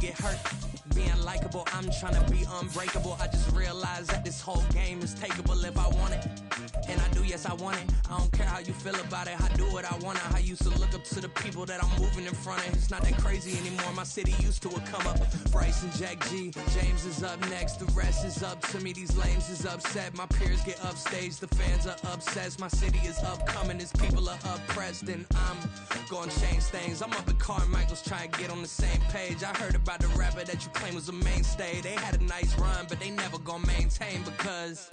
get hurt. Being likable, I'm trying to be unbreakable. I just realized that this whole game is takeable if I want it. And I do, yes, I want it. I don't care how you feel about it. I do what I want. I used to look up to the people that I'm moving in front of. It's not that crazy anymore. My city used to it come up. Bryce and Jack G. James is up next. The rest is up to me. These lames is upset. My peers get upstaged. The fans are obsessed. My city is upcoming. These people are oppressed. And I'm gonna change things. I'm up at Carmichael's trying to get on the same page. I heard about the rapper that you claim was a mainstay. They had a nice run, but they never gonna maintain because...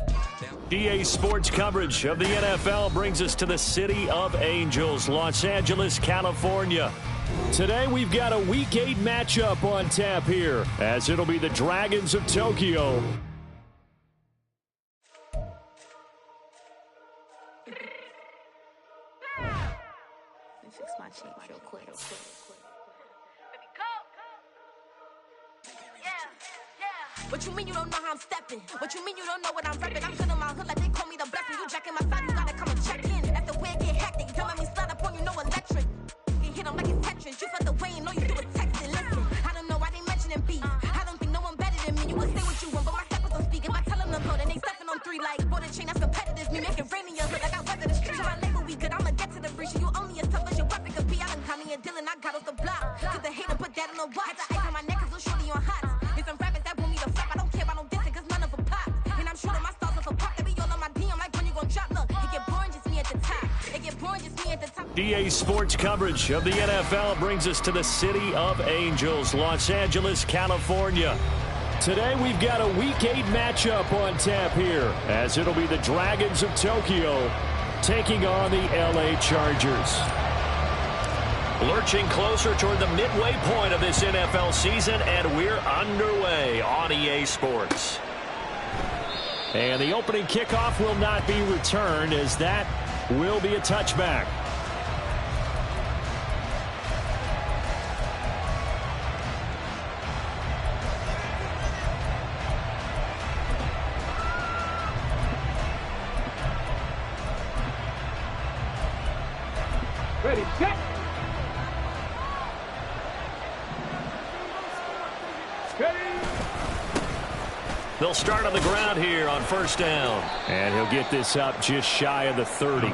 EA Sports coverage of the NFL brings us to the City of Angels, Los Angeles, California. Today we've got a Week 8 matchup on tap here, as it'll be the Dragons of Tokyo. Let me fix my cheek real quick. What you mean you don't know how I'm stepping? What you mean you don't know what I'm repping? I'm good in my hood like they call me the blessing. You jacking my side, you gotta come and check in. That's the way it get hectic. You let me slide up on you, no electric. You hit them like it's Tetris. You felt the way and know you do a texting. Listen, I don't know why they mentioning beef. I don't think no one better than me. You can say what you want, but my steppers don't speak. If I tell them to go, then they stepping on 3 like border chain. That's competitive. Me make it rain in your hood like I weather the streets. My label we good. I'ma get to the breach. You only as tough as your weapon could be. I done Tommy and Dylan. I got off the block. Cause the hater put that on the watch. Had the ice on my neck cause little shorty on hot. There's some rappers that want me to flap. I don't care about no dissing cause none of them pop. And I'm shooting my stars off a pop. They be all on my DM like when you gon' drop. Look, it get boring just me at the top. It get boring just me at the top. EA Sports coverage of the NFL brings us to the City of Angels, Los Angeles, California. Today we've got a Week 8 matchup on tap here, as it'll be the Dragons of Tokyo taking on the LA Chargers. Lurching closer toward the midway point of this NFL season, and we're underway on EA Sports. And the opening kickoff will not be returned, as that will be a touchback. Ready, set. They'll start on the ground here on first down. And he'll get this up just shy of the 30.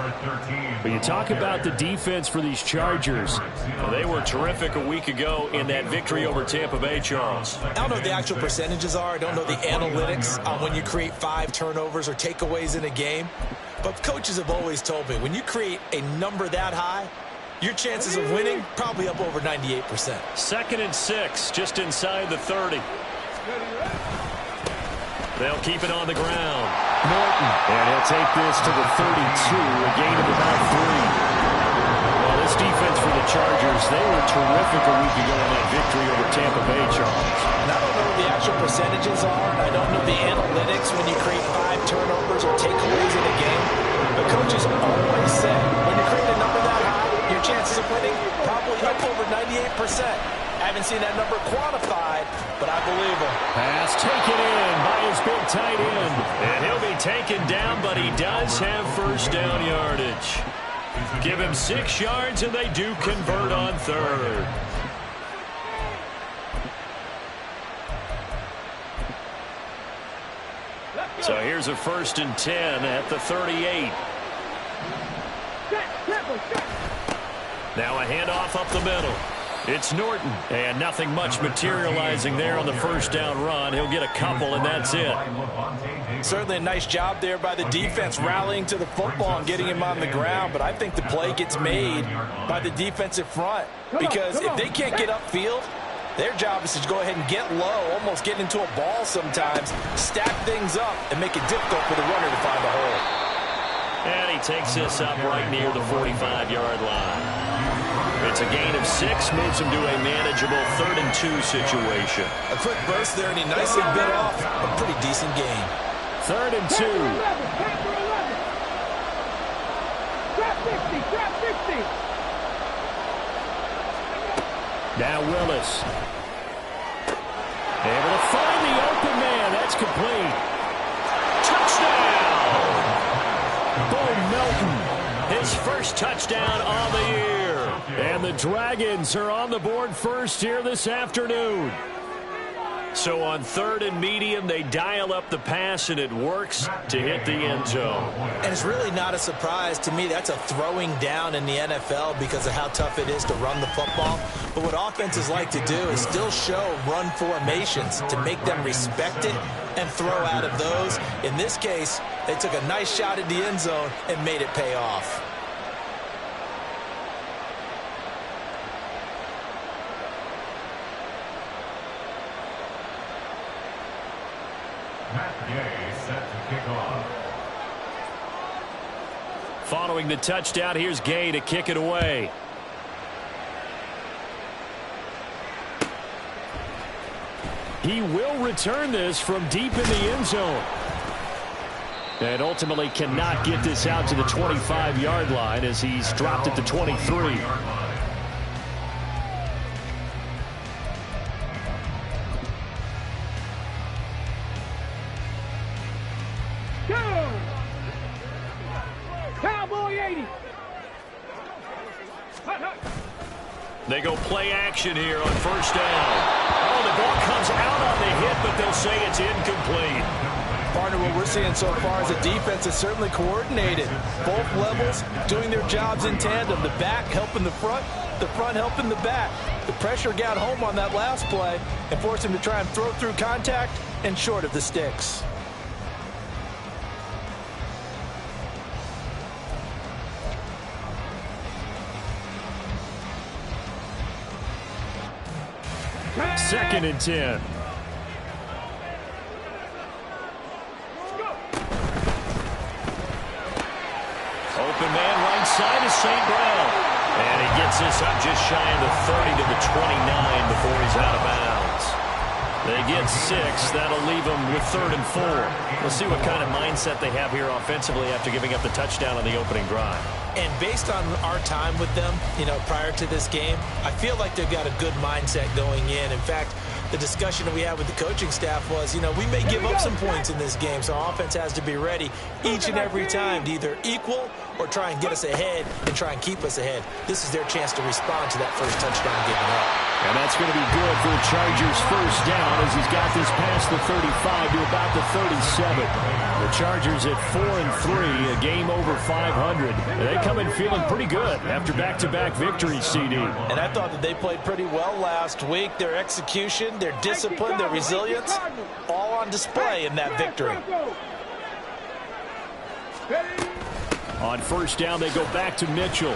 But you talk about the defense for these Chargers. Well, they were terrific a week ago in that victory over Tampa Bay, Charles. I don't know what the actual percentages are. I don't know the analytics on when you create 5 turnovers or takeaways in a game. But coaches have always told me, when you create a number that high, your chances of winning probably up over 98%. 2nd and 6, just inside the 30. They'll keep it on the ground. Norton, and he'll take this to the 32, a gain of about 3. Well, this defense for the Chargers, they were terrific a week ago in that victory over Tampa Bay, Charles. And I don't know what the actual percentages are. I don't know the analytics when you create 5 turnovers or takeaways in a game. But coaches always say, when you create a number that high, your chances of winning probably up over 98%. I haven't seen that number quantified, but I believe him. Pass taken in by his big tight end. And he'll be taken down, but he does have first down yardage. Give him 6 yards, and they do convert on 3rd. So here's a 1st and 10 at the 38. Now a handoff up the middle. It's Norton, and nothing much materializing there on the first down run. He'll get a couple, and that's it. Certainly a nice job there by the defense, rallying to the football and getting him on the ground. But I think the play gets made by the defensive front, because if they can't get upfield, their job is to go ahead and get low, almost get into a ball sometimes, stack things up, and make it difficult for the runner to find a hole. And he takes this up right near the 45-yard line. It's a gain of 6, moves him to a manageable 3rd and 2 situation. A quick burst there, and he nicely bit off a pretty decent gain. 3rd and 2. Trap 60, trap 60. Now Willis. Able to find the open man. That's complete. Touchdown! Bo Melton, his first touchdown on the year. And the Dragons are on the board first here this afternoon. So on 3rd and medium, they dial up the pass, and it works to hit the end zone. And it's really not a surprise to me. That's a throwing down in the NFL because of how tough it is to run the football. But what offenses like to do is still show run formations to make them respect it and throw out of those. In this case, they took a nice shot at the end zone and made it pay off. Following the touchdown, here's Gay to kick it away. He will return this from deep in the end zone. And ultimately cannot get this out to the 25-yard line as he's dropped at the 23. They go play action here on 1st down. Oh, the ball comes out on the hit, but they'll say it's incomplete. Partner, what we're seeing so far is the defense is certainly coordinated. Both levels doing their jobs in tandem. The back helping the front helping the back. The pressure got home on that last play and forced him to try and throw through contact and short of the sticks. Second and 10. Open man right side is St. Brown. And he gets this up just shy of the 30 to the 29 before he's out of bounds. They get 6. That'll leave them with 3rd and 4. We'll see what kind of mindset they have here offensively after giving up the touchdown on the opening drive. And based on our time with them, prior to this game, I feel like they've got a good mindset going in. In fact, the discussion that we had with the coaching staff was, we may give up some points in this game, so our offense has to be ready each and every time to either equal or try and get us ahead and try and keep us ahead. This is their chance to respond to that first touchdown given up. And that's going to be good for the Chargers' 1st down as he's got this past the 35 to about the 37. The Chargers at 4-3, a game over 500. They come in feeling pretty good after back-to-back victories, CD. And I thought that they played pretty well last week. Their execution, their discipline, their resilience, all on display in that victory. On 1st down, they go back to Mitchell.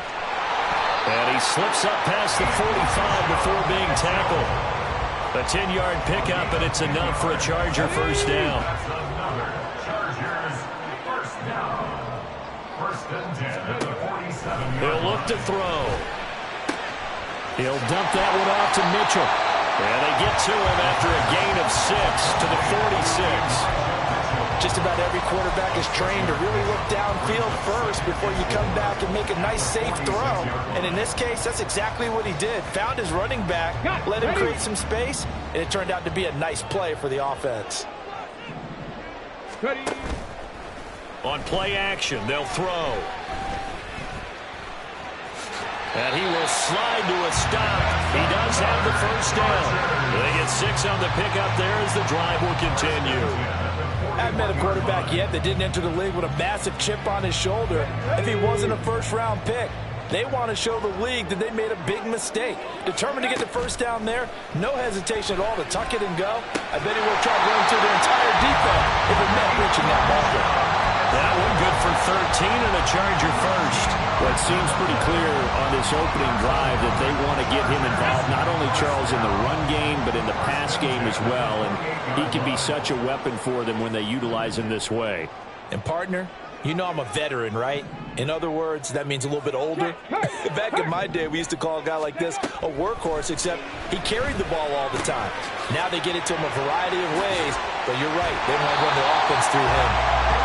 And he slips up past the 45 before being tackled. A 10-yard pickup, and it's enough for a Charger 1st down. He'll look to throw. He'll dump that one off to Mitchell. And they get to him after a gain of 6 to the 46. Just about every quarterback is trained to really look downfield first before you come back and make a nice, safe throw. And in this case, that's exactly what he did. Found his running back, let him create some space, and it turned out to be a nice play for the offense. On play action, they'll throw. And he will slide to a stop. He does have the 1st down. They get 6 on the pickup there as the drive will continue. I haven't met a quarterback yet that didn't enter the league with a massive chip on his shoulder if he wasn't a 1st-round pick. They want to show the league that they made a big mistake. Determined to get the 1st down there, no hesitation at all to tuck it and go. I bet he will try going through the entire defense if it meant reaching that ball. That one good for 13 and a Charger 1st. Well, it seems pretty clear on this opening drive that they want to get him involved, not only, Charles, in the run game, but in the pass game as well. And he can be such a weapon for them when they utilize him this way. And, partner, you know I'm a veteran, right? In other words, that means a little bit older. Back in my day, we used to call a guy like this a workhorse, except he carried the ball all the time. Now they get it to him a variety of ways, but you're right, they want to run the offense through him.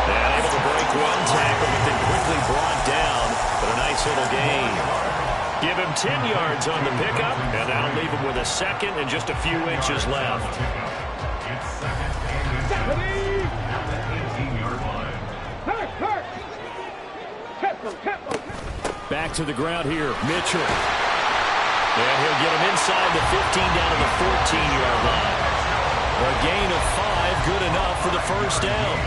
And able to break one tackle, but then quickly brought down. But a nice little gain. Give him 10 yards on the pickup, and that'll leave him with a 2nd and just a few inches left. Back to the ground here, Mitchell. And he'll get him inside the 15 down to the 14-yard line. Well, gain of 5, good enough for the first down.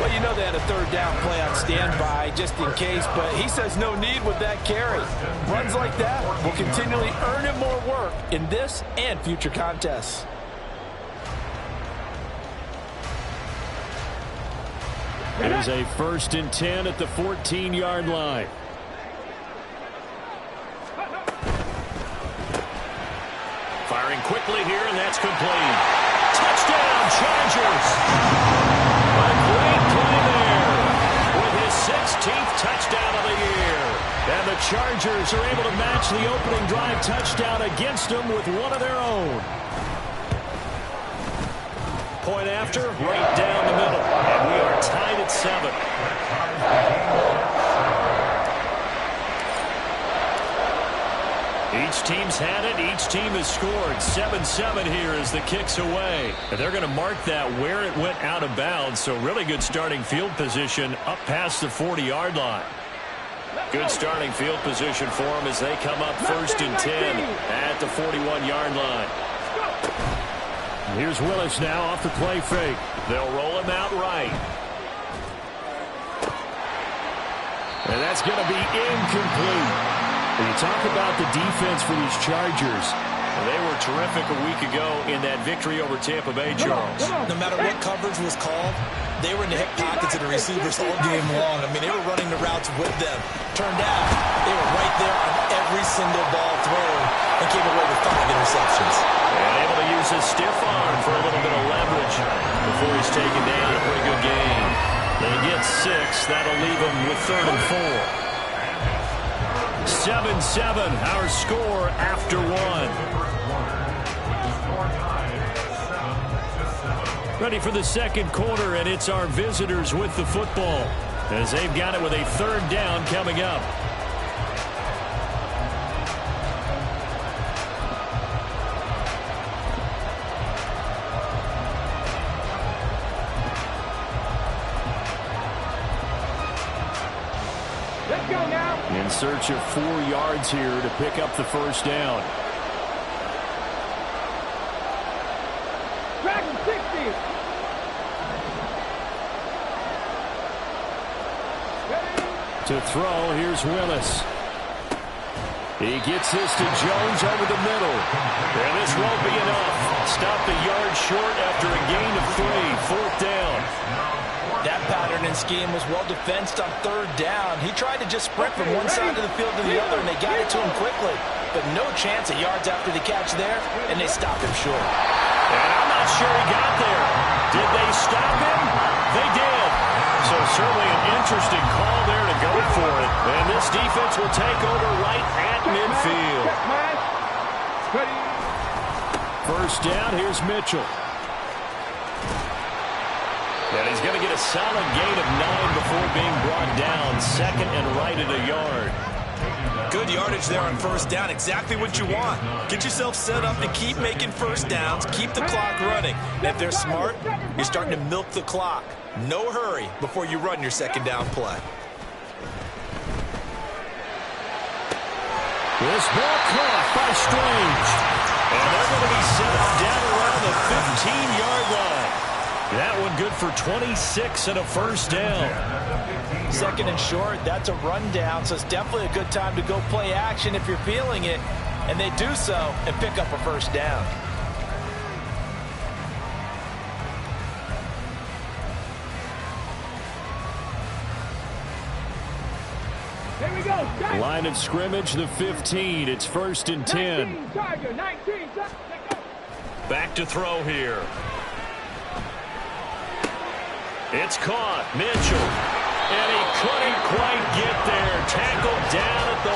Well, you know they had a third down play on standby just in case, but he says no need with that carry. Runs like that will continually earn him more work in this and future contests. It is a 1st and 10 at the 14-yard line. Firing quickly here, and that's complete. Touchdown, Chargers! A great play there with his 16th touchdown of the year. And the Chargers are able to match the opening drive touchdown against them with one of their own. Point after, right down the middle. And we are tied at 7. Each team's had it. Each team has scored. 7-7 here as the kick's away. And they're going to mark that where it went out of bounds. So really good starting field position up past the 40-yard line. Good starting field position for them as they come up 1st and 10 at the 41-yard line. Here's Willis now off the play fake. They'll roll him out right. And that's going to be incomplete. When you talk about the defense for these Chargers, they were terrific a week ago in that victory over Tampa Bay, Charles. No matter what coverage was called, they were in the hip pockets of the receivers all game long. I mean, they were running the routes with them. Turned out, they were right there on every single ball thrown and came away with 5 interceptions. And able to use his stiff arm for a little bit of leverage before he's taken down. A pretty good game. They get 6. That'll leave them with 3rd and 4. 7-7, our score after 1. Ready for the second quarter, and it's our visitors with the football as they've got it with a 3rd down coming up. Let's go now. In search of 4 yards here to pick up the first down. Dragon 60. To throw, here's Willis. He gets this to Jones over the middle. And this won't be enough. Stopped a yard short after a gain of 3. 4th down. That pattern and scheme was well defensed on 3rd down. He tried to just sprint from one side of the field to the other, and they got it to him quickly. But no chance of yards after the catch there, and they stopped him short. And I'm not sure he got there. Did they stop him? They did. So certainly an interesting call there to go for it. And this defense will take over right at midfield. First down, here's Mitchell. And he's going to get a solid gain of 9 before being brought down. 2nd and right at a yard. Good yardage there on 1st down. Exactly what you want. Get yourself set up to keep making 1st downs. Keep the clock running. And if they're smart, you're starting to milk the clock. No hurry before you run your 2nd down play. This ball caught by Strange. And they're going to be set up down around the 15-yard line. That one good for 26 and a first down. 2nd and short, that's a rundown, so it's definitely a good time to go play action if you're feeling it. And they do so and pick up a first down. Here we go. Line of scrimmage, the 15. It's 1st and 10. 19, Tiger, 19. Back to throw here. It's caught. Mitchell. And he couldn't quite get there. Tackled down at the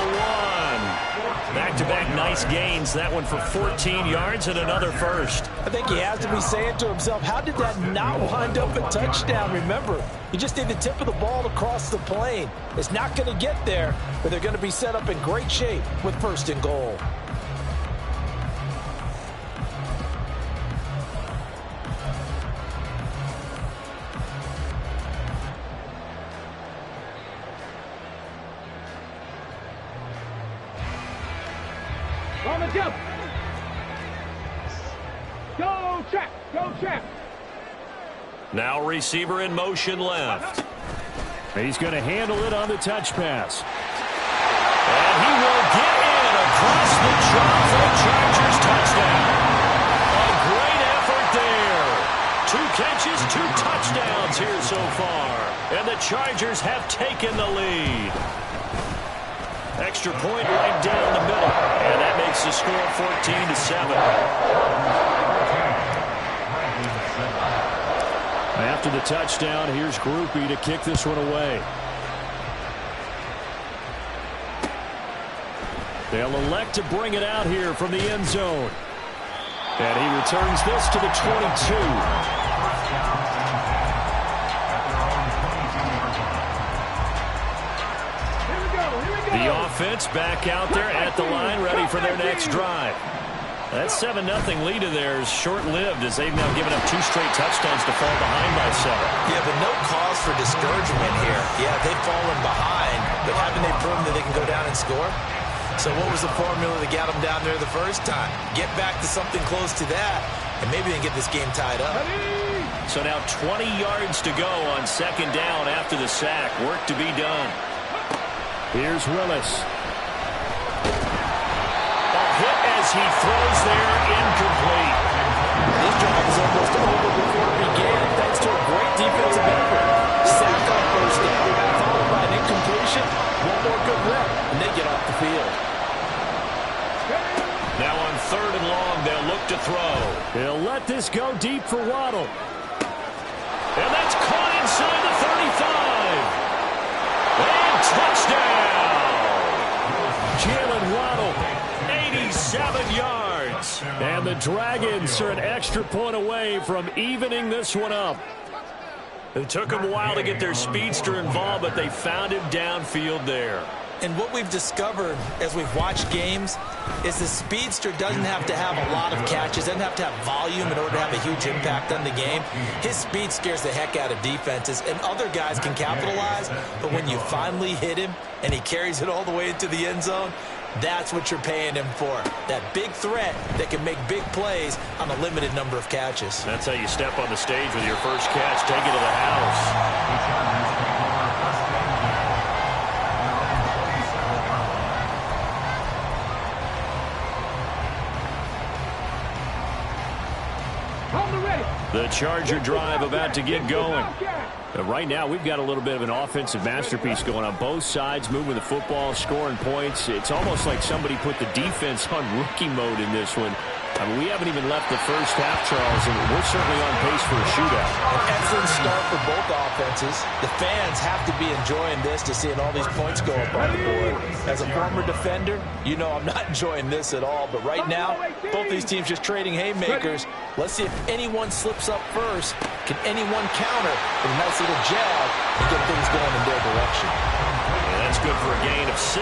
1. Back-to-back nice gains. That one for 14 yards and another first. I think he has to be saying to himself, how did that not wind up a touchdown? Remember, you just need the tip of the ball to cross the plane. It's not going to get there, but they're going to be set up in great shape with 1st and goal. On the jump. Go check. Go check. Now receiver in motion left. He's going to handle it on the touch pass. And he will get in across the chalk for the Chargers touchdown. A great effort there. 2 catches, 2 touchdowns here so far. And the Chargers have taken the lead. Extra point right down the middle. And that makes the score 14-7. After the touchdown, here's Groupie to kick this one away. They'll elect to bring it out here from the end zone. And he returns this to the 22. The offense back out there at the line, ready for their next drive. That 7-0 lead of theirs short-lived as they've now given up 2 straight touchdowns to fall behind by 7. Yeah, but no cause for discouragement here. Yeah, they've fallen behind, but haven't they proven that they can go down and score? So what was the formula that got them down there the first time? Get back to something close to that, and maybe they can get this game tied up. So now 20 yards to go on 2nd down after the sack. Work to be done. Here's Willis. As he throws there, incomplete. This drive is almost over before it began, thanks to a great defensive effort. Sack on 1st down, followed by an incompletion. One more good rep, and they get off the field. Now on 3rd and long, they'll look to throw. They'll let this go deep for Waddle. And that's caught inside the 35. And touchdown! Jalen Waddle. 87 yards. And the Dragons are an extra point away from evening this one up. It took them a while to get their speedster involved, but they found him downfield there. And what we've discovered as we've watched games is the speedster doesn't have to have a lot of catches, doesn't have to have volume in order to have a huge impact on the game. His speed scares the heck out of defenses, and other guys can capitalize, but when you finally hit him and he carries it all the way into the end zone, that's what you're paying him for. That big threat that can make big plays on a limited number of catches. That's how you step on the stage with your first catch. Take it to the house. The Charger drive about to get going. Right now, we've got a little bit of an offensive masterpiece going on. Both sides moving the football, scoring points. It's almost like somebody put the defense on rookie mode in this one. I mean, we haven't even left the first half, Charles, and we're certainly on pace for a shootout. An excellent start for both offenses. The fans have to be enjoying this to seeing all these points go up on the board. As a former defender, you know I'm not enjoying this at all. But right now, both these teams just trading haymakers. Let's see if anyone slips up first. Can anyone counter with a nice little jab and get things going in their direction? And that's good for a gain of 6,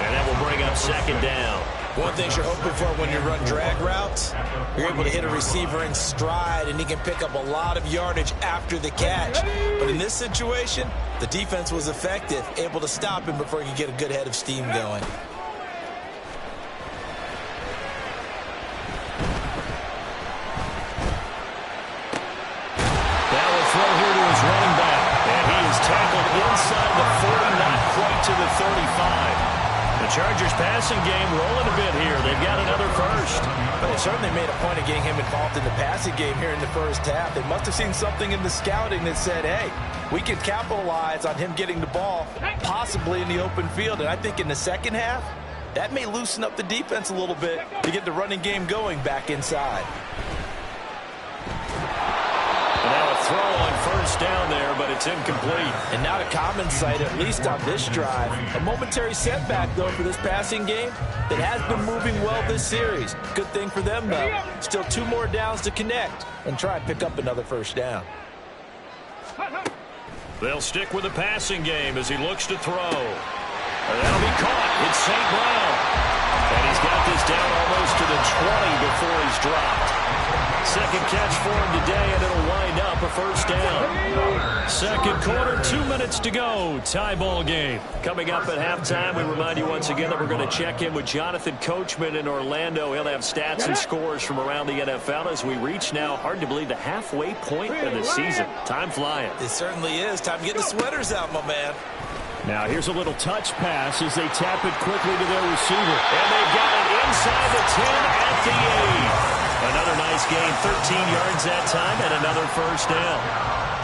and that will bring up 2nd down. One thing you're hoping for when you run drag routes, you're able to hit a receiver in stride, and he can pick up a lot of yardage after the catch. But in this situation, the defense was effective, able to stop him before he could get a good head of steam going. That will throw here to his running back, and he is tackled inside the 40, not quite to the 35. The Chargers passing game rolling a bit here. They've got another first. But they certainly made a point of getting him involved in the passing game here in the first half. They must have seen something in the scouting that said, hey, we can capitalize on him getting the ball, possibly in the open field. And I think in the second half, that may loosen up the defense a little bit to get the running game going back inside. And now a throw on first down there, but it's incomplete. And not a common sight, at least on this drive. A momentary setback, though, for this passing game that has been moving well this series. Good thing for them, though. Still 2 more downs to connect and try and pick up another first down. They'll stick with the passing game as he looks to throw. And that'll be caught. It's St. Brown. And he's got this down almost to the 20 before he's dropped. Second catch for him today, and it'll wind up a first down. Second quarter, 2 minutes to go. Tie ball game. Coming up at halftime, we remind you once again that we're going to check in with Jonathan Coachman in Orlando. He'll have stats and scores from around the NFL as we reach now, hard to believe, the halfway point of the season. Time flying. It certainly is. Time to get the sweaters out, my man. Now here's a little touch pass as they tap it quickly to their receiver. And they've got it inside the 10 at the 8. Another nice gain, 13 yards that time, and another first down.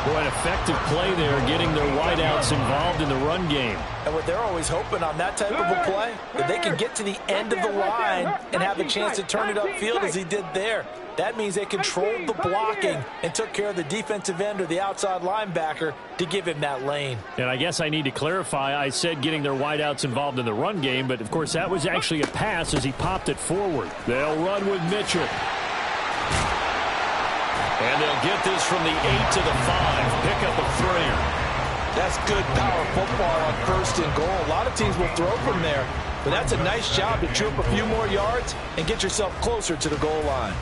Boy, an effective play there, getting their wideouts involved in the run game. And what they're always hoping on that type of a play, that they can get to the end of the line and have a chance to turn it upfield as he did there. That means they controlled the blocking and took care of the defensive end or the outside linebacker to give him that lane. And I guess I need to clarify, I said getting their wideouts involved in the run game, but of course that was actually a pass as he popped it forward. They'll run with Mitchell. And they'll get this from the 8 to the 5. Pick up a 3. That's good power football on first and goal. A lot of teams will throw from there, but that's a nice job to chew up a few more yards and get yourself closer to the goal line.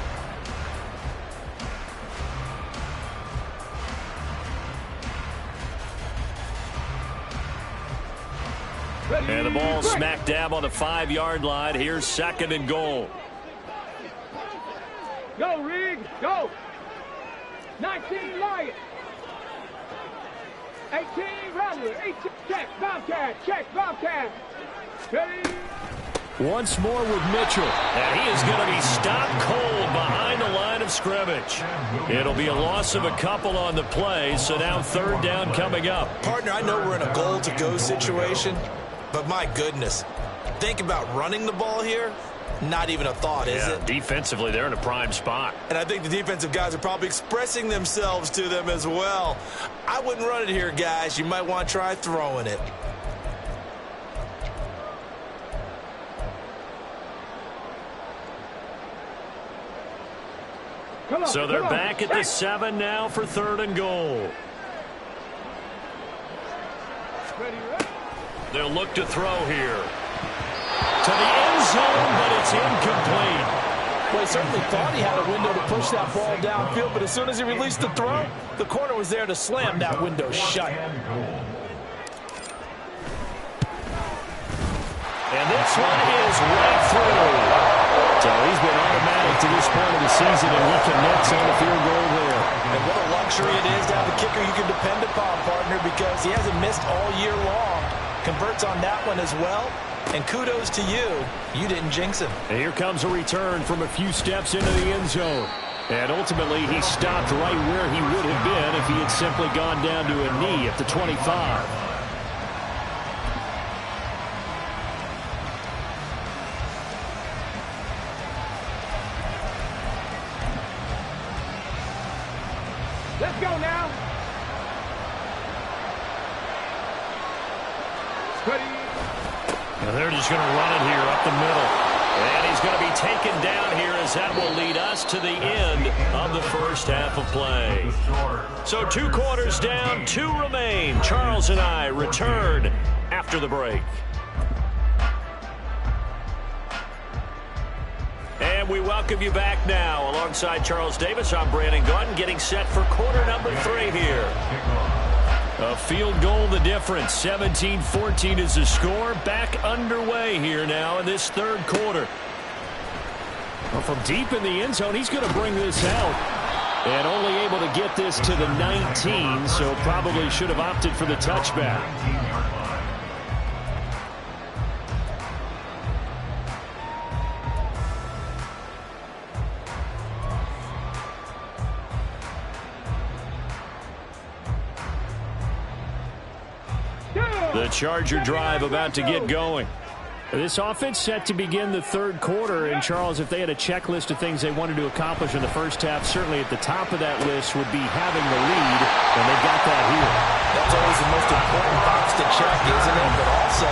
And the ball smack dab on the 5-yard line. Here's second and goal. Go, Riggs, go. 19 Lions. 18 Rattler. 18 check, Bobcat, check, Bobcat. Ready? Once more with Mitchell. And he is going to be stopped cold behind the line of scrimmage. It'll be a loss of a couple on the play, so now third down coming up. Partner, I know we're in a goal-to-go situation, but my goodness, think about running the ball here. Not even a thought, is it? Defensively, they're in a prime spot. And I think the defensive guys are probably expressing themselves to them as well. I wouldn't run it here, guys. You might want to try throwing it. So they're back at the 7 now for third and goal. They'll look to throw here. To the end zone, but it's incomplete. Well, he certainly thought he had a window to push that ball downfield, but as soon as he released the throw, the corner was there to slam that window shut. And this one is right through. So he's been automatic to this point of the season, and he connects on the field goal there. And what a luxury it is to have a kicker you can depend upon, partner, because he hasn't missed all year long. Converts on that one as well. And kudos to you. You didn't jinx him. And here comes a return from a few steps into the end zone. And ultimately, he stopped right where he would have been if he had simply gone down to a knee at the 25. Let's go now. Ready. And they're just going to run it here up the middle. And he's going to be taken down here as that will lead us to the end of the first half of play. So 2 quarters down, 2 remain. Charles and I return after the break. And we welcome you back now. Alongside Charles Davis, I'm Brandon Gunn, getting set for quarter number 3 here. A field goal the difference. 17-14 is the score. Back underway here now in this third quarter. Well, from deep in the end zone, he's going to bring this out. And only able to get this to the 19, so probably should have opted for the touchback. The Charger drive about to get going. This offense set to begin the third quarter. And, Charles, if they had a checklist of things they wanted to accomplish in the first half, certainly at the top of that list would be having the lead, and they got that here. That's always the most important box to check, isn't it? But also,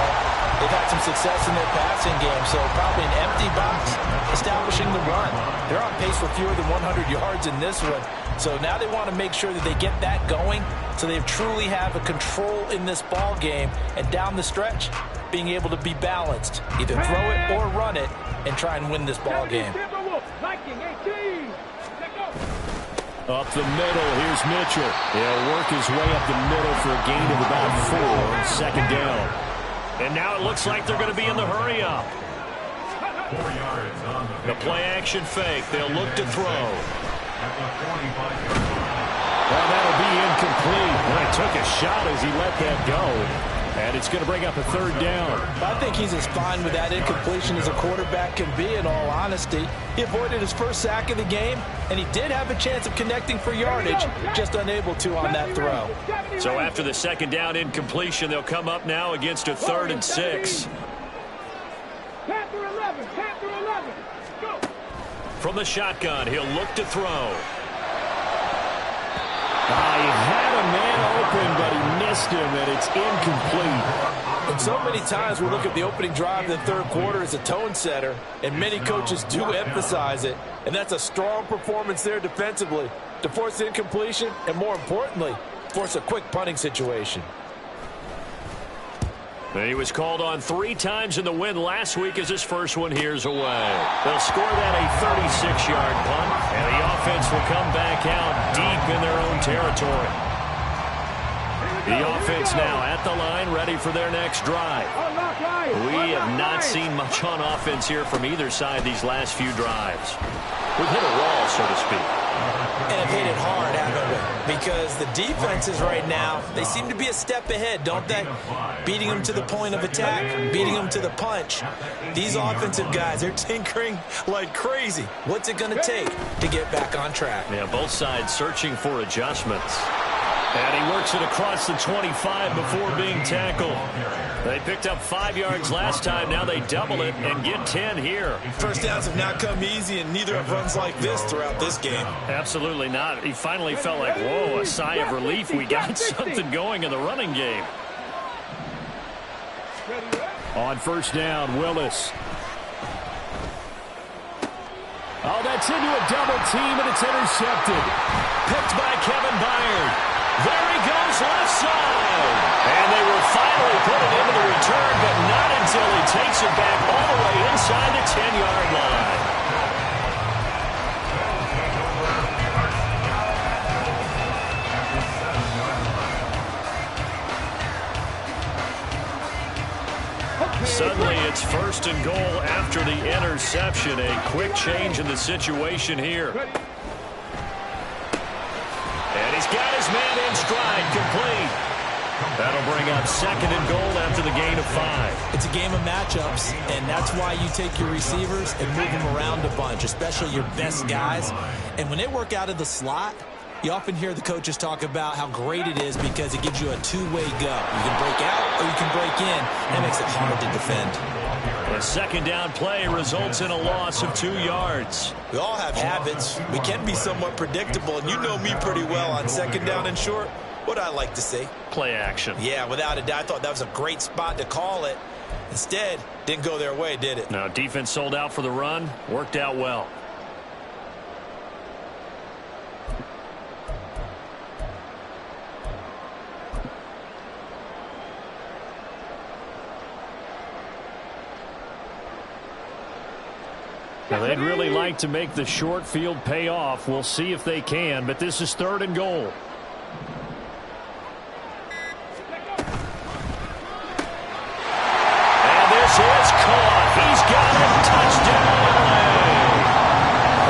they've had some success in their passing game, so probably an empty box establishing the run. They're on pace for fewer than 100 yards in this one. So now they want to make sure that they get that going so they truly have a control in this ball game, and down the stretch, being able to be balanced. Either throw it or run it and try and win this ball game. Up the middle, here's Mitchell. He'll work his way up the middle for a gain of about 4, second down. And now it looks like they're going to be in the hurry up. The play action fake. They'll look to throw. Well, that'll be incomplete. Well, he took a shot as he let that go. And it's going to bring up a third down. I think he's as fine with that incompletion as a quarterback can be, in all honesty. He avoided his first sack of the game, and he did have a chance of connecting for yardage, just unable to on that throw. So after the second down incompletion, they'll come up now against a 3rd and 6. Panther 11, Panther 11, go. From the shotgun, he'll look to throw. He had a man open, but he missed him, and it's incomplete. And so many times we look at the opening drive in the third quarter as a tone setter, and many coaches do emphasize it. And that's a strong performance there defensively to force incompletion and, more importantly, force a quick punting situation. He was called on 3 times in the win last week as his first one here's away. They'll score that a 36-yard punt, and the offense will come back out deep in their own territory. The offense now at the line, ready for their next drive. We have not seen much on offense here from either side these last few drives. We've hit a wall, so to speak. And have hit it hard, haven't we? Because the defenses right now, they seem to be a step ahead, don't they? Beating them to the point of attack, beating them to the punch. These offensive guys, they're tinkering like crazy. What's it going to take to get back on track? Yeah, both sides searching for adjustments. And he works it across the 25 before being tackled. They picked up 5 yards last time. Now they double it and get 10 here. First downs have not come easy, and neither have runs like this throughout this game. Absolutely not. He finally felt like, whoa, a sigh of relief. We got something going in the running game. On first down, Willis. Oh, that's into a double team, and it's intercepted. Picked by Kevin Byard. There he goes, left side. And they will finally put it into the return, but not until he takes it back all the way inside the 10-yard line. Suddenly it's 1st and goal after the interception. A quick change in the situation here. And he's got his man in stride, complete. That'll bring up 2nd and goal after the gain of 5. It's a game of matchups, and that's why you take your receivers and move them around a bunch, especially your best guys. And when they work out of the slot, you often hear the coaches talk about how great it is because it gives you a two-way go. You can break out or you can break in. That makes it hard to defend. A second down play results in a loss of 2 yards. We all have habits. We can be somewhat predictable, and you know me pretty well on second down and short. What I like to see? Play action. Yeah, without a doubt. I thought that was a great spot to call it. Instead, didn't go their way, did it? No, defense sold out for the run. Worked out well. Now, they'd really like to make the short field pay off. We'll see if they can, but this is 3rd and goal. And this is caught. He's got it. Touchdown.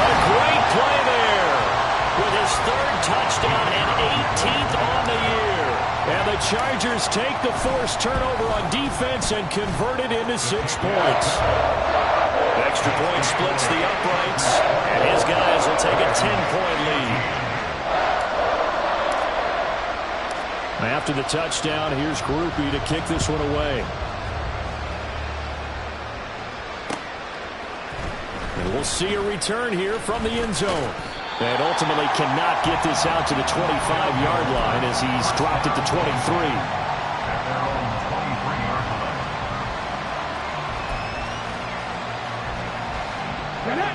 A great play there with his 3rd touchdown and 18th on the year. And the Chargers take the forced turnover on defense and convert it into 6 points. Extra point splits the uprights, and his guys will take a 10-point lead. After the touchdown, here's Groupie to kick this one away. And we'll see a return here from the end zone. And ultimately cannot get this out to the 25-yard line as he's dropped it to 23.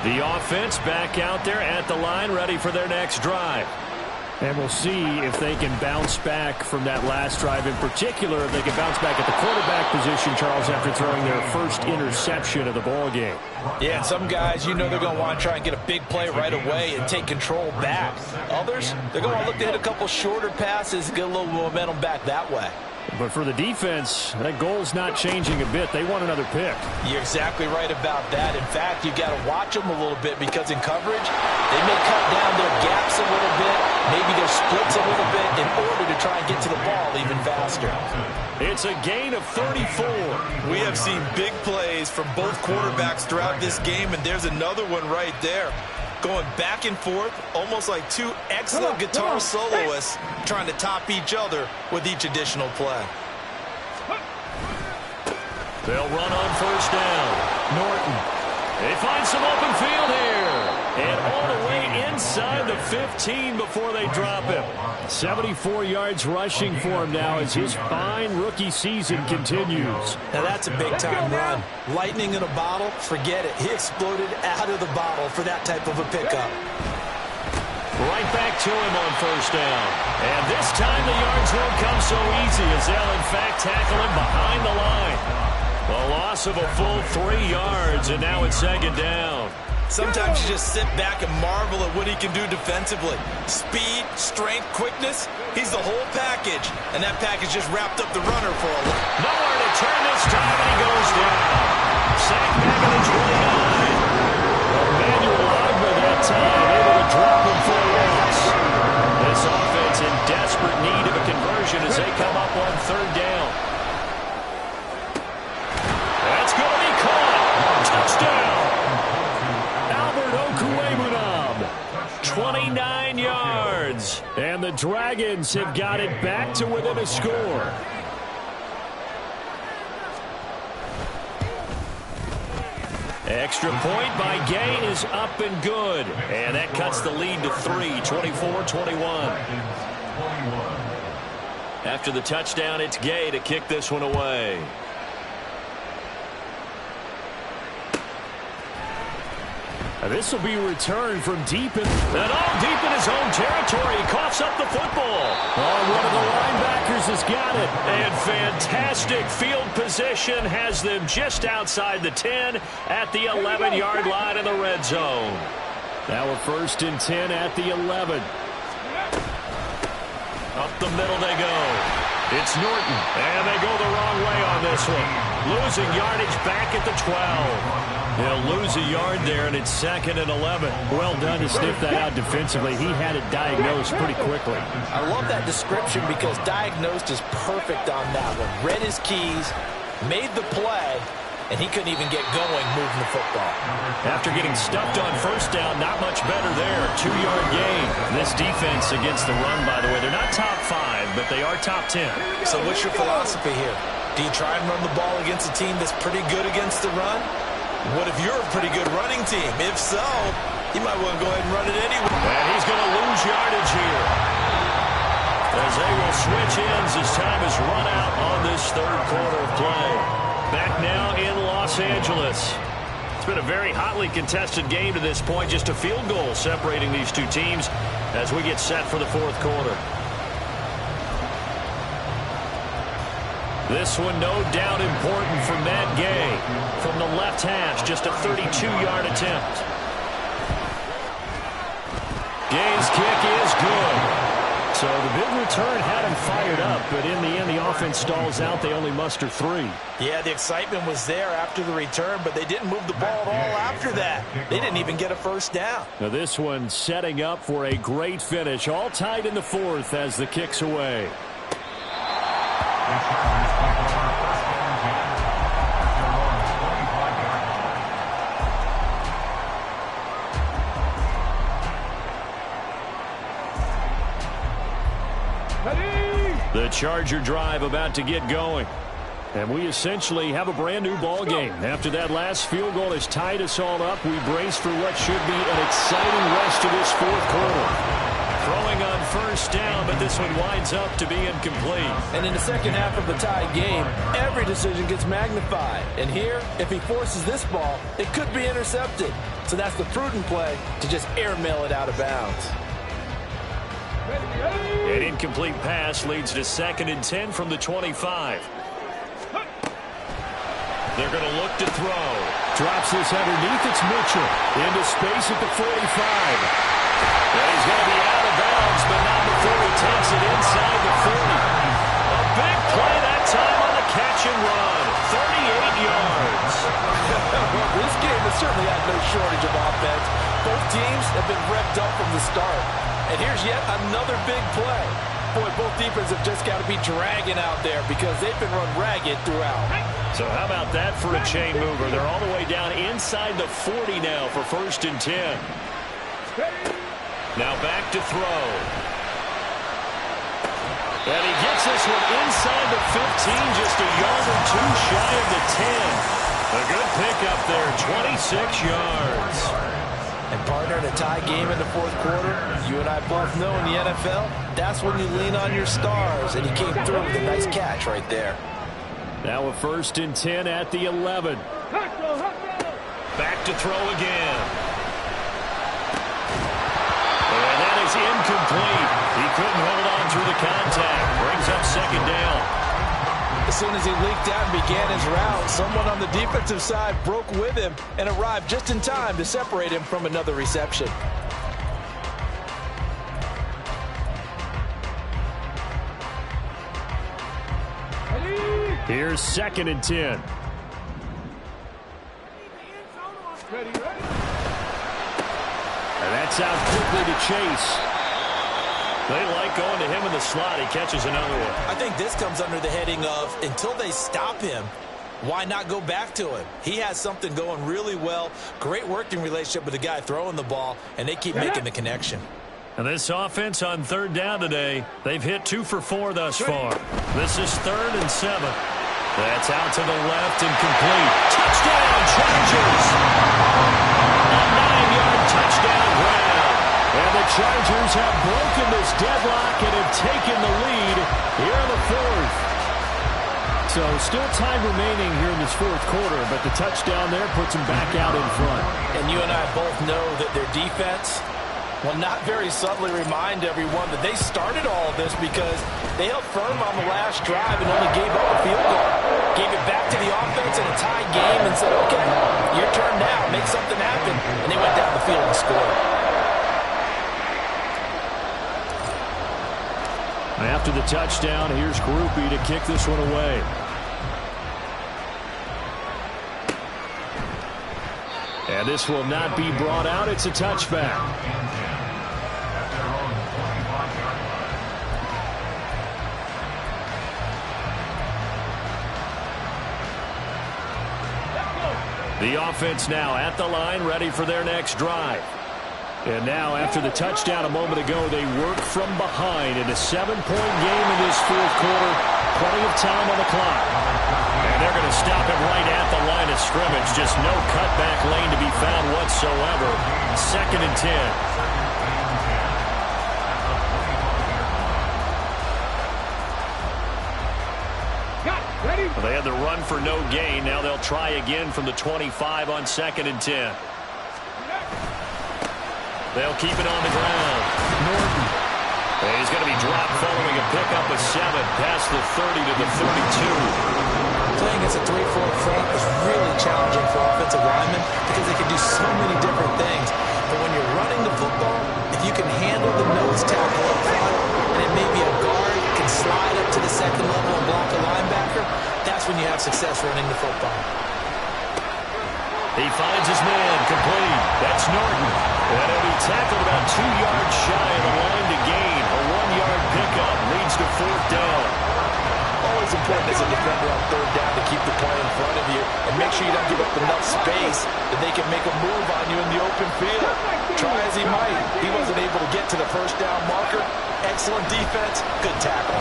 The offense back out there at the line, ready for their next drive. And we'll see if they can bounce back from that last drive, in particular, if they can bounce back at the quarterback position, Charles, after throwing their first interception of the ball game. Yeah, and some guys, they're going to want to try and get a big play right away and take control back. Others, they're going to look to hit a couple shorter passes, get a little momentum back that way. But for the defense, that goal's not changing a bit. They want another pick. You're exactly right about that. In fact, you've got to watch them a little bit because in coverage, they may cut down their gaps a little bit, maybe their splits a little bit in order to try and get to the ball even faster. It's a gain of 34. We have seen big plays from both quarterbacks throughout this game, and there's another one right there. Going back and forth, almost like two excellent guitar soloists trying to top each other with each additional play. They'll run on first down. Norton. They find some open field here. And all the way inside the 15 before they drop him. 74 yards rushing for him now as his fine rookie season continues. Now that's a big-time run. Lightning in a bottle, forget it. He exploded out of the bottle for that type of a pickup. Right back to him on first down. And this time the yards won't come so easy as they'll, in fact, tackle him behind the line. A loss of a full 3 yards, and now it's second down. Sometimes you just sit back and marvel at what he can do defensively. Speed, strength, quickness, he's the whole package. And that package just wrapped up the runner for a while. Nowhere to turn this time, and he goes down. Sack back at the 29. Emmanuel Ogba that time, able to drop him for a loss. This offense in desperate need of a conversion as they come up on third down. That's going to be caught. Touchdown. 29 yards. And the Dragons have got it back to within a score. Extra point by Gay is up and good. And that cuts the lead to 3, 24-21. After the touchdown, it's Gay to kick this one away. This will be returned from deep in his own territory. He coughs up the football. Oh, one of the linebackers has got it. And fantastic field position has them just outside the 10 at the 11-yard line in the red zone. Now a 1st and 10 at the 11. Up the middle they go. It's Norton. And they go the wrong way on this one. Losing yardage back at the 12. They'll lose a yard there, and it's 2nd and 11. Well done to sniff that out defensively. He had it diagnosed pretty quickly. I love that description because diagnosed is perfect on that one. Read his keys, made the play, and he couldn't even get going moving the football. After getting stuffed on first down, not much better there. 2-yard gain. This defense against the run, by the way, they're not top 5, but they are top 10. So what's your philosophy here? Do you try and run the ball against a team that's pretty good against the run? What if you're a pretty good running team? If so, you might want to go ahead and run it anyway. And he's going to lose yardage here. As they will switch ends as time is run out on this third quarter of play. Back now in Los Angeles. It's been a very hotly contested game to this point. Just a field goal separating these two teams as we get set for the fourth quarter. This one no doubt important for Matt Gay. From the left hash, just a 32-yard attempt. Gay's kick is good. So the big return had him fired up, but in the end the offense stalls out. They only muster 3. Yeah, the excitement was there after the return, but they didn't move the ball at all after that. They didn't even get a first down. Now this one setting up for a great finish. All tied in the fourth as the kick's away. The Charger drive about to get going. And we essentially have a brand new ball game. After that last field goal has tied us all up, we brace for what should be an exciting rest of this fourth quarter. Throwing on first down, but this one winds up to be incomplete. And in the second half of the tied game, every decision gets magnified. And here, if he forces this ball, it could be intercepted. So that's the prudent play to just airmail it out of bounds. An incomplete pass leads to 2nd and 10 from the 25. They're going to look to throw. Drops this underneath. It's Mitchell. Into space at the 45. And he's going to be out of bounds, but not before he takes it inside the 40. A big play that time on the catch and run. 38 yards. Well, this game has certainly had no shortage of offense. Both teams have been revved up from the start. And here's yet another big play. Boy, both defenses have just got to be dragging out there because they've been run ragged throughout. So how about that for a chain mover? They're all the way down inside the 40 now for 1st and 10. Now back to throw. And he gets this one inside the 15, just a yard or two shy of the 10. A good pickup there, 26 yards. And partner, in a tie game in the 4th quarter, you and I both know in the NFL, that's when you lean on your stars. And he came through with a nice catch right there. Now a 1st and 10 at the 11. Back to throw again. And that is incomplete. He couldn't hold on through the contact. Brings up 2nd down. As soon as he leaked out and began his route, someone on the defensive side broke with him and arrived just in time to separate him from another reception. Here's 2nd and 10. And that's out quickly to Chase. They like going to him in the slot. He catches another one. I think this comes under the heading of, until they stop him, why not go back to him? He has something going really well. Great working relationship with the guy throwing the ball, and they keep making the connection. And this offense on 3rd down today, they've hit 2 for 4 thus far. This is 3rd and 7. That's out to the left and complete. Touchdown, Chargers! A 9-yard touchdown grab. And the Chargers have broken this deadlock and have taken the lead here in the 4th. So still time remaining here in this 4th quarter, but the touchdown there puts them back out in front. And you and I both know that their defense will not very subtly remind everyone that they started all of this because they held firm on the last drive and only gave up a field goal. Gave it back to the offense in a tie game and said, okay, your turn now, make something happen. And they went down the field and scored. After the touchdown, here's Groupie to kick this one away. And this will not be brought out. It's a touchback. The offense now at the line, ready for their next drive. And now, after the touchdown a moment ago, they work from behind in a 7-point game in this 4th quarter. Plenty of time on the clock. And they're going to stop it right at the line of scrimmage. Just no cutback lane to be found whatsoever. 2nd and 10. They had the run for no gain. Now they'll try again from the 25 on 2nd and 10. They'll keep it on the ground. Norton. And he's going to be dropped following a pickup of 7 past the 30 to the 32. Playing as a 3-4 front is really challenging for offensive linemen because they can do so many different things. But when you're running the football, if you can handle the nose tackle up front, and it may be a guard, can slide up to the 2nd level and block a linebacker, that's when you have success running the football. He finds his man, complete. That's Norton. And he'll be tackled about 2 yards shy of the line to gain. A 1-yard pickup leads to 4th down. Always important as a defender on 3rd down to keep the play in front of you and make sure you don't give up enough space that they can make a move on you in the open field. Try as he might, he wasn't able to get to the 1st down marker. Excellent defense, good tackle.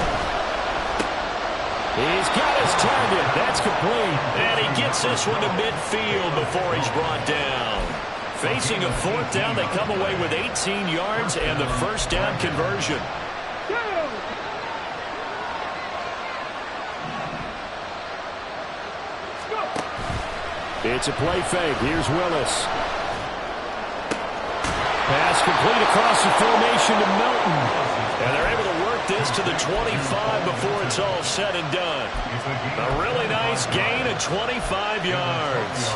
He's got his target. That's complete. And he gets this one to midfield before he's brought down. Facing a 4th down, they come away with 18 yards and the 1st down conversion. It's a play fake. Here's Willis. Pass complete across the formation to Melton. And they're able to work this to the 25 before it's all said and done. A really nice gain of 25 yards.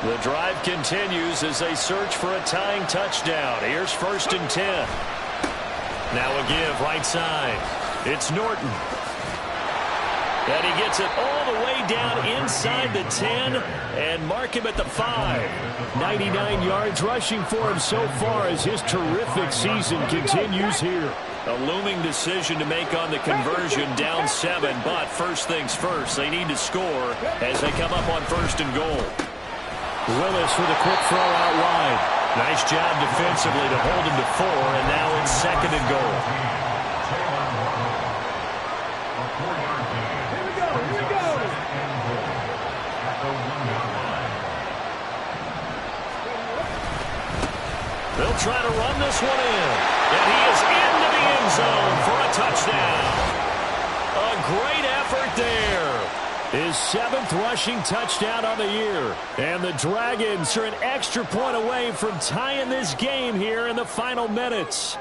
The drive continues as they search for a tying touchdown. Here's 1st and 10. Now a give right side. It's Norton. And he gets it all the way down inside the 10 and mark him at the 5. 99 yards rushing for him so far as his terrific season continues here. A looming decision to make on the conversion, down 7, but first things first, they need to score as they come up on 1st and goal. Willis with a quick throw out wide. Nice job defensively to hold him to 4, and now it's 2nd and goal. They'll try to run this one in. And he is into the end zone for a touchdown. A great effort there. His 7th rushing touchdown on the year. And the Dragons are an extra point away from tying this game here in the final minutes.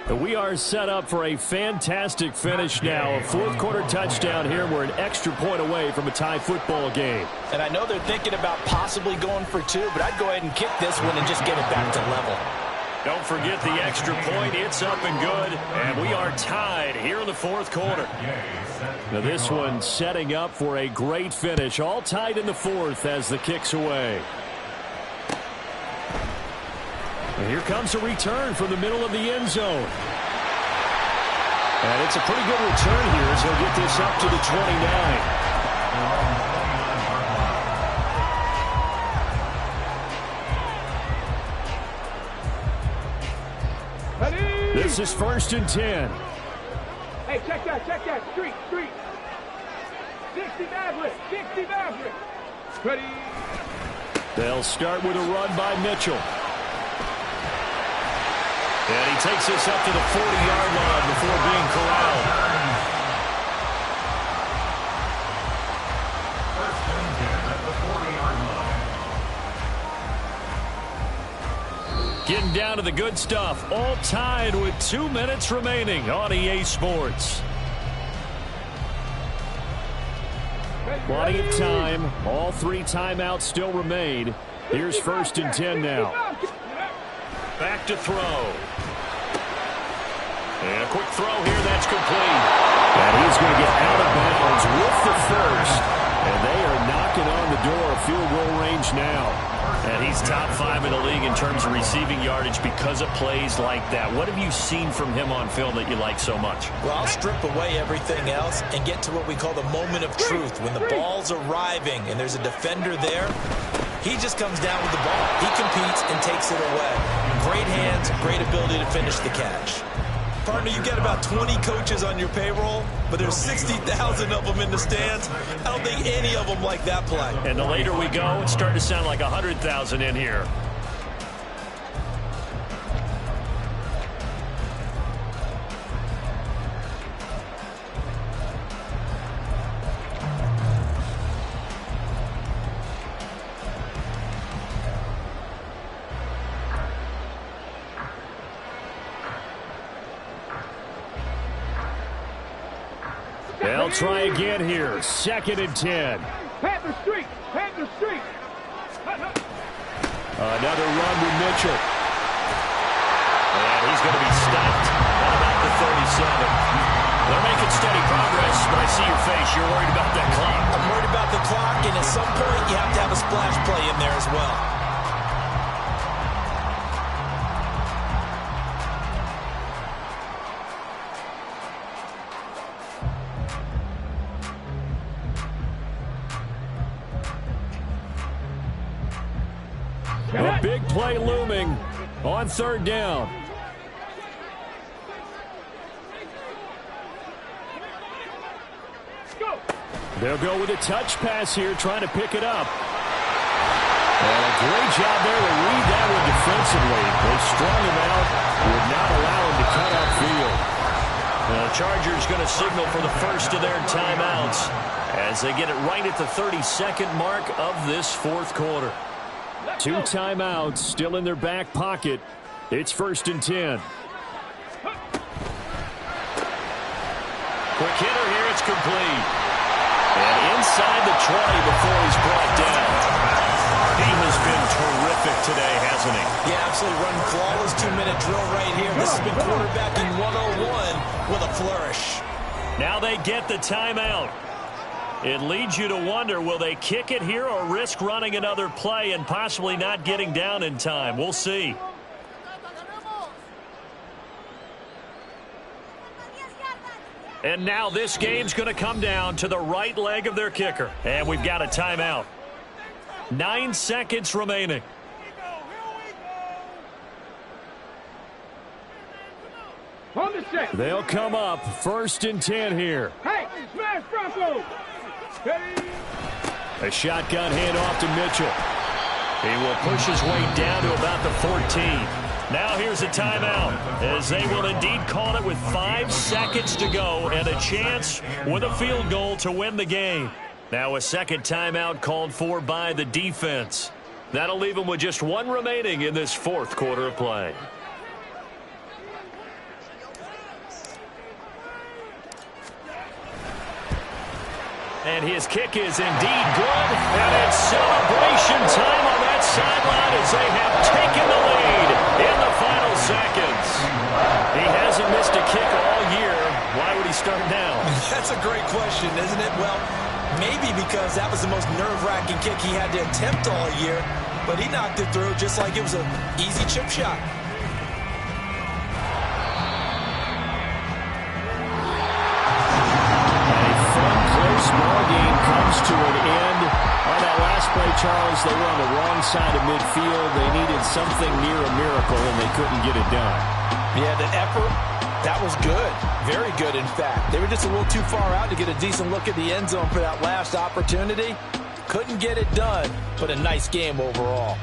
We are set up for a fantastic finish now. A 4th quarter touchdown here. We're an extra point away from a tie football game. And I know they're thinking about possibly going for 2, but I'd go ahead and kick this one and just get it back to level. Don't forget the extra point. It's up and good. And we are tied here in the 4th quarter. Now this one setting up for a great finish. All tied in the 4th as the kick's away. And here comes a return from the middle of the end zone. And it's a pretty good return here as he'll get this up to the 29. This is 1st and 10. Hey, check that. Street. 60 Maverick. Ready. They'll start with a run by Mitchell. And he takes this up to the 40-yard line before being corralled. Getting down to the good stuff. All tied with 2 minutes remaining on EA Sports. Plenty of time. All 3 timeouts still remain. Here's 1st and 10 now. Back to throw. And a quick throw here, that's complete. And he's going to get out of bounds with the 1st. And they are knocking on the door of field goal range now. And he's top 5 in the league in terms of receiving yardage because of plays like that. What have you seen from him on film that you like so much? Well, I'll strip away everything else and get to what we call the moment of truth. When the ball's arriving and there's a defender there, he just comes down with the ball. He competes and takes it away. Great hands, great ability to finish the catch. Partner, you got about 20 coaches on your payroll, but there's 60,000 of them in the stands. I don't think any of them like that play. And the later we go, it's starting to sound like 100,000 in here. They'll try again here. 2nd and 10. Panther Street. Another run with Mitchell. And he's going to be stopped at about the 37. They're making steady progress, but I see your face. You're worried about that clock. I'm worried about the clock, and at some point you have to have a splash play in there as well. A big play looming on 3rd down. They'll go with a touch pass here, trying to pick it up. And a great job there to read that one defensively. They strung him out, would not allow him to cut upfield. The Chargers going to signal for the first of their timeouts as they get it right at the 32nd mark of this 4th quarter. 2 timeouts still in their back pocket. It's 1st and 10. Quick hitter here. It's complete. And inside the 20 before he's brought down. He has been terrific today, hasn't he? Yeah, absolutely. Running flawless 2-minute drill right here. This has been quarterbacking 101 with a flourish. Now they get the timeout. It leads you to wonder, will they kick it here or risk running another play and possibly not getting down in time? We'll see. And now this game's going to come down to the right leg of their kicker. And we've got a timeout. 9 seconds remaining. On the set. They'll come up 1st and 10 here. Hey, smash Bronco. Hey. A shotgun handoff to Mitchell. He will push his way down to about the 14. Now here's a timeout, as they will indeed call it with 5 seconds to go and a chance with a field goal to win the game. Now a second timeout called for by the defense. That'll leave them with just 1 remaining in this 4th quarter of play. And his kick is indeed good. And it's celebration time on that sideline as they have taken the lead in the final seconds. He hasn't missed a kick all year. Why would he start now? That's a great question, isn't it? Well, maybe because that was the most nerve-wracking kick he had to attempt all year. But he knocked it through just like it was an easy chip shot. Ball game comes to an end. On that last play, Charles, they were on the wrong side of midfield. They needed something near a miracle, and they couldn't get it done. Yeah, the effort, that was good. Very good, in fact. They were just a little too far out to get a decent look at the end zone for that last opportunity. Couldn't get it done, but a nice game overall.